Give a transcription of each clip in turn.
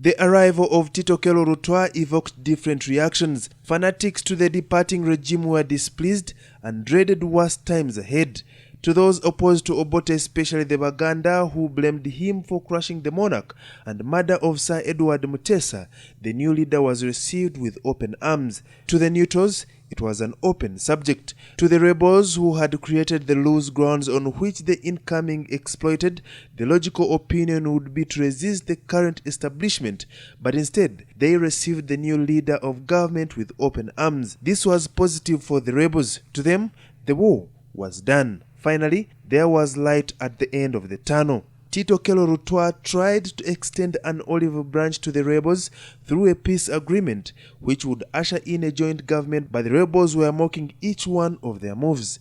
The arrival of Tito Okello Lutwa evoked different reactions. Fanatics to the departing regime were displeased and dreaded worse times ahead. To those opposed to Obote, especially the Baganda, who blamed him for crushing the monarch and murder of Sir Edward Mutesa, the new leader was received with open arms. To the neutrals, it was an open subject. To the rebels who had created the loose grounds on which the incoming exploited, the logical opinion would be to resist the current establishment, but instead they received the new leader of government with open arms. This was positive for the rebels. To them, the war was done. Finally, there was light at the end of the tunnel. Tito Okello Lutwa tried to extend an olive branch to the rebels through a peace agreement, which would usher in a joint government, but the rebels were mocking each one of their moves.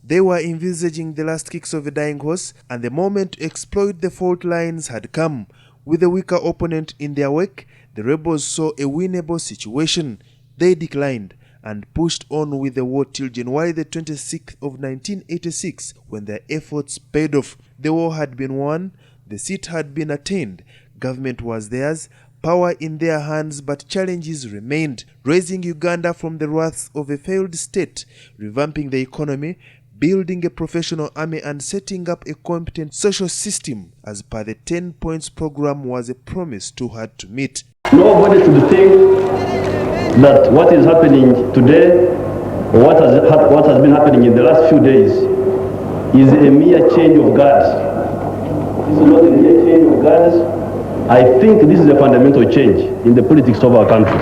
They were envisaging the last kicks of a dying horse, and the moment to exploit the fault lines had come. With a weaker opponent in their wake, the rebels saw a winnable situation. They declined and pushed on with the war till January the 26th of 1986, when their efforts paid off. The war had been won, the seat had been attained, government was theirs, power in their hands, but challenges remained: raising Uganda from the wraths of a failed state, revamping the economy, building a professional army, and setting up a competent social system as per the 10 points program was a promise too hard to meet. Nobody should think that what is happening today or what has been happening in the last few days is a mere change of guards. This is not a mere change of guards. I think this is a fundamental change in the politics of our country.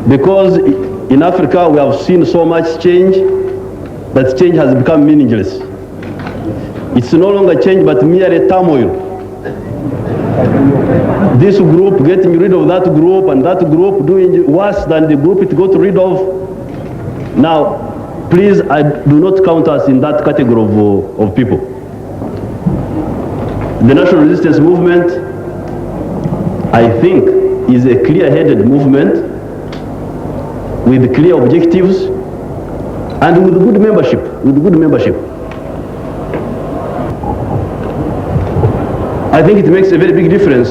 Because in Africa we have seen so much change that change has become meaningless. It's no longer change but merely turmoil. This group getting rid of that group and that group doing worse than the group it got rid of. Now, please, I do not count us in that category of people. The National Resistance Movement, I think, is a clear-headed movement with clear objectives and with good membership. I think it makes a very big difference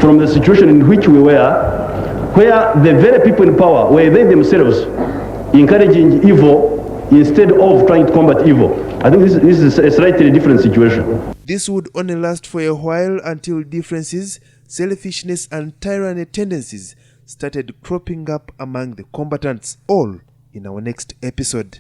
from the situation in which we were, where the very people in power were they themselves encouraging evil instead of trying to combat evil. I think this is a slightly different situation. This would only last for a while until differences, selfishness, and tyranny tendencies started cropping up among the combatants. All in our next episode.